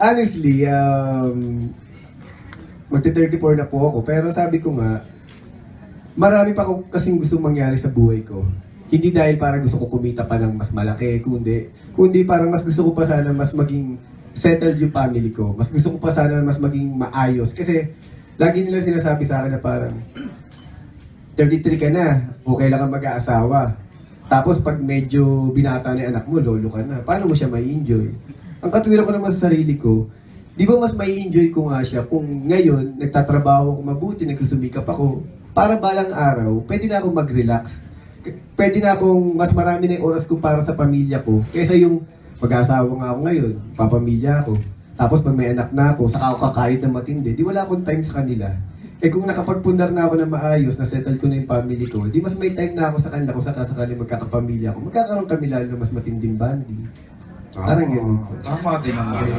Honestly, magti-34 na po ako, pero sabi ko nga, marami pa akong kasing gusto mangyari sa buhay ko. Hindi dahil parang gusto ko kumita pa ng mas malaki, kundi parang mas gusto ko pa sana mas maging settled yung family ko. Mas gusto ko pa sana mas maging maayos. Kasi lagi nila sinasabi sa akin na parang 33 ka na, okay lang kang mag-aasawa. Tapos pag medyo binata na yung anak mo, lolo ka na. Paano mo siya mai-enjoy? Ang katwiran ko naman sa sarili ko, di ba mas mai-enjoy ko nga siya kung ngayon, nagtatrabaho ako mabuti, nagsusumikap ako, para balang araw, pwede na akong mag-relax. Pwede na akong, mas marami na yung oras ko para sa pamilya ko, kaysa yung mag-asawa nga ako ngayon, papamilya ako. Tapos pag may anak na ako, saka ako kakahit na matindi, di wala akong time sa kanila. Eh kung nakapagpundar na ako na maayos, na-settle ko na yung family ko, di mas may time na ako sa kanila kung sakasakali magkakapamilya ako. Magkakaroon kami lalo na mas matinding bonding. Parang ganun. Tama din naman.